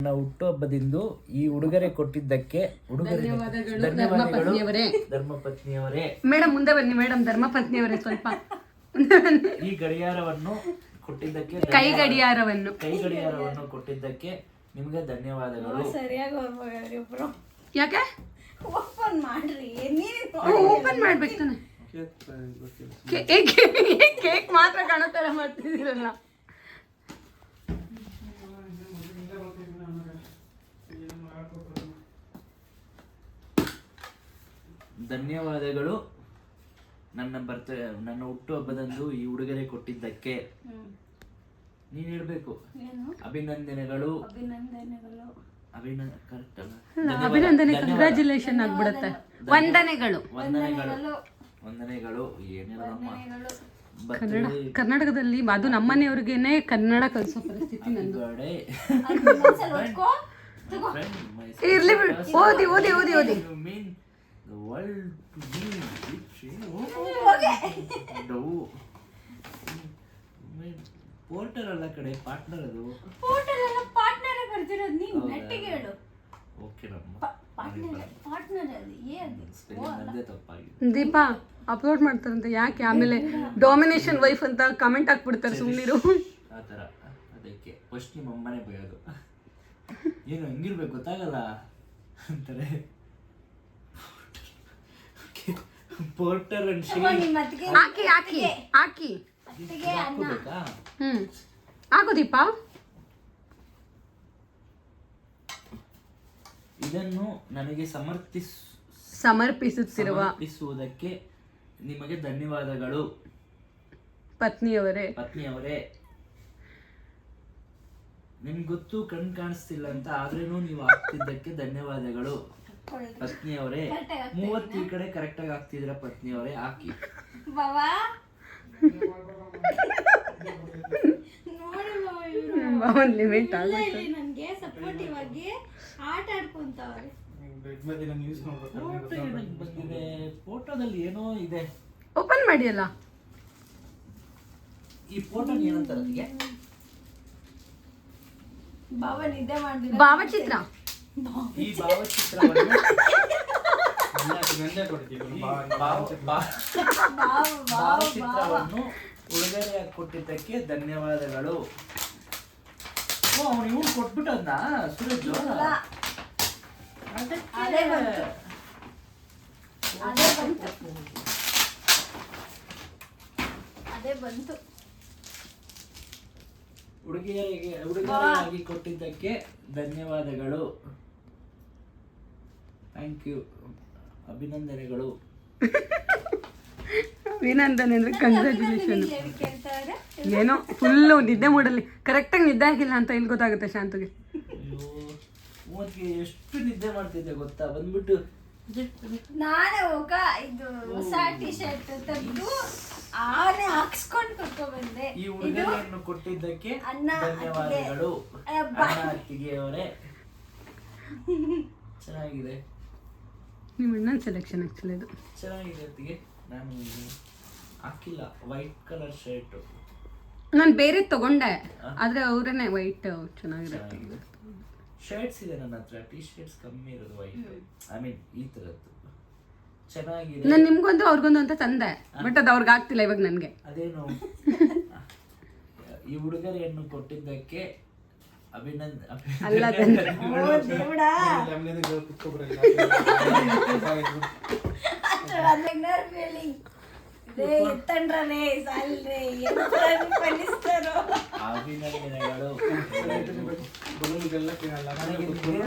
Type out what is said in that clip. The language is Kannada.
ನನ್ನ ಹುಟ್ಟುಹಬ್ಬದಿಂದು ಈ ಉಡುಗೊರೆ ಕೊಟ್ಟಿದ್ದಕ್ಕೆ ಧನ್ಯವಾದಗಳು ಧರ್ಮಪತ್ನಿಯವರೇ. ಮೇಡಮ್ ಮುಂದೆ ಬನ್ನಿ ಮೇಡಮ್, ಧರ್ಮಪತ್ನಿಯವರೇ ಸ್ವಲ್ಪ ಈ ಗಡಿಯಾರವನ್ನು ಕೊಟ್ಟಿದ್ದಕ್ಕೆ ಕೈ ಗಡಿಯಾರವನ್ನು ಕೊಟ್ಟಿದ್ದಕ್ಕೆ ನಿಮಗೆ ಧನ್ಯವಾದಗಳು. ಯಾಕೆ ಓಪನ್ ಮಾಡ್ರಿ, ಓಪನ್ ಮಾಡ್ಬೇಕು ತಾನೆ. ಕೇಕ್ ಮಾತ್ರ ಕಾಣೋ ತರ ಮಾಡ್ತಿದ್ದೀರಲ್ಲ. ಧನ್ಯವಾದಗಳು ನನ್ನ ಹುಟ್ಟುಹಬ್ಬದಂದು ಈ ಉಡುಗೊರೆ ಕೊಟ್ಟಿದ್ದಕ್ಕೆ. ನೀನ್ ಹೇಳ್ಬೇಕು ಅಭಿನಂದನೆಗಳು. ಅಭಿನಂದನೆ, ಕಂಗ್ರಾಚುಲೇಷನ್ ಆಗ್ಬಿಡುತ್ತೆ. ವಂದನೆಗಳು. ಕರ್ನಾಟಕದಲ್ಲಿ ಅದು ನಮ್ಮನೆಯವ್ರಿಗೇನೆ ಕನ್ನಡ ಕಲಿಸೋ ಪರಿಸ್ಥಿತಿ ನಂದು. ಇರ್ಲಿ ಬಿಡು, ಓದಿ ಓದಿ ಓದಿ ಓದಿ. ಪೋರ್ಟರ್ ಅಲ್ಲ ಕಡೆ, ಪಾರ್ಟ್ನರ್. ಅದು ಪಾರ್ಟ್ನರ್ ಬರ್ತಿರೋದು ನೀನು ನೆಟ್ಟಿಗೆ ಹೇಳು. ಓಕೆ ದೀಪಾ ಅಪ್ಲೋಡ್ ಮಾಡ್ತಾರಂತೆ, ಯಾಕೆ ಆಮೇಲೆ ಡಾಮಿನೇಷನ್ ವೈಫ್ ಅಂತ ಕಮೆಂಟ್ ಹಾಕ್ಬಿಡ್ತಾರೆ, ಸುಮ್ಮನಿರು. ಆ ಥರ ಅದಕ್ಕೆ ಫಸ್ಟ್ ನಿಮ್ಮ ಅಮ್ಮನೇ ಬಯೋದು. ಏನು ಹೆಂಗಿರ್ಬೇಕು ಗೊತ್ತಾಗಲ್ಲ ಅಂತಾರೆ. ಪೋರ್ಟರ್ ಅಂಡ್ ಹಾಕಿ ಹಾಕಿ ಹಾಕಿ ಹಾಕಬೇಕಾ? ಹಾಕು ದೀಪಾ. ಇದನ್ನು ನನಗೆ ಸಮರ್ಪಿಸುವುದಕ್ಕೆ ನಿಮಗೆ ಧನ್ಯವಾದಗಳು ಪತ್ನಿಯವರೇ. ನಿಮ್ಗೆ ಗೊತ್ತು ಕಣ್ ಕಾಣಿಸ್ತಿಲ್ಲ ಅಂತ, ಆದ್ರೇನು ನೀವು ಆಗ್ತಿದ್ದಕ್ಕೆ ಧನ್ಯವಾದಗಳು ಪತ್ನಿಯವರೇ. 30 ಈ ಕಡೆ ಕರೆಕ್ಟ್ ಆಗಿ ಆಗ್ತಿದ್ರ ಪತ್ನಿಯವರೇ, ಹಾಕಿ. ನನ್ಗೆ ಸಪೋರ್ಟಿವ್ ಆಗಿ ಆಟ ಆಡ್ಕೊಂತವ್ರೆ. ಫೋಟೋದಲ್ಲಿ ಏನೋ ಇದೆ, ಓಪನ್ ಮಾಡಿ ಅಲ್ಲ. ಈ ಫೋಟೋ ಏನಂತಾರೆ? ಭಾವಚಿತ್ರ. ಈ ಭಾವಚಿತ್ರವನ್ನು ಉಡುಗೊರೆಯಾಗಿ ಕೊಟ್ಟಿದ್ದಕ್ಕೆ ಧನ್ಯವಾದಗಳು. ಅವನು ಇವ್ನು ಕೊಟ್ಬಿಟ್ಟದ್ನ ಸುರೇಶ್. ಅದೇ ಬಂತು. ಉಡುಗೊರೆಯಾಗಿ ಕೊಟ್ಟಿದ್ದಕ್ಕೆ ಧನ್ಯವಾದಗಳು. Thank you. ಅಭಿನಂದನೆಗಳು. ಅಭಿನಂದನೆ ಅಂದ್ರೆ ಕಂಗ್ರಾಚುಲೇಷನ್. ಏನೋ ಫುಲ್ಲು ನಿದ್ದೆ ಮೂಡಲ್ಲಿ, ಕರೆಕ್ಟಾಗಿ ನಿದ್ದೆ ಆಗಿಲ್ಲ ಅಂತ ಇಲ್ಲಿ ಗೊತ್ತಾಗುತ್ತೆ ಶಾಂತಗೆ. ಎಷ್ಟು ನಿದ್ದೆ ಮಾಡ್ತಿದ್ದೆ ಗೊತ್ತಾ? ಬಂದ್ಬಿಟ್ಟು ನಾನು ಇದು ಹೊಸ ಟಿ ಶರ್ಟ್ ತೆಗೆದು ಆನೆ ಹಾಕ್ಸ್ಕೊಂಡು ಕರ್ಕೊಂಡು ಬಂದೆ. ಈ ಉಡುಗೊರೆಯನ್ನು ಕೊಟ್ಟಿದ್ದಕ್ಕೆ ಧನ್ಯವಾದಗಳು ಅತ್ತಿಗೆಯವರೇ. ಚೆನ್ನಾಗಿದೆ ನಿಮ್ಮ ಅಣ್ಣನ ಸೆಲೆಕ್ಷನ್. ಆಕ್ಚುಲಿ ಇದು ಚೆನ್ನಾಗಿದೆ ಅತ್ತಿಗೆ. ನಾನು ಹಾಕಿಲ್ಲ ವೈಟ್ ಕಲರ್ ಶರ್ಟ್. ನಾನು ಬೇರೆ ತಗೊಂಡೆ, ಆದ್ರೆ ಅವರೇನೆ ವೈಟ್ ಚೆನ್ನಾಗಿರುತ್ತೆ. ಶರ್ಟ್ಸ್ ಇದೆ ನನ್ನ ಹತ್ರ, ಟಿ ಶರ್ಟ್ಸ್ ಕಮ್ಮಿ ಇರೋದು ವೈಟ್. ಐ ಮೀನ್ ಈ ತರದ್ದು ಚೆನ್ನಾಗಿದೆ. ನಾನು ನಿಮ್ಗೊಂದು ಅವ್ರಿಗೊಂದು ಅಂತ ತಂದೆ, ಬಟ್ ಅದು ಅವ್ರಿಗೆ ಆಗ್ತಿಲ್ಲ ಇವಾಗ ನನಗೆ. ಅದೇನು ಈ ಉಡುಗೊರೆಯನ್ನು ಕೊಟ್ಟಿದ್ದಕ್ಕೆ ಅಭಿನಂದನೆಗಳು.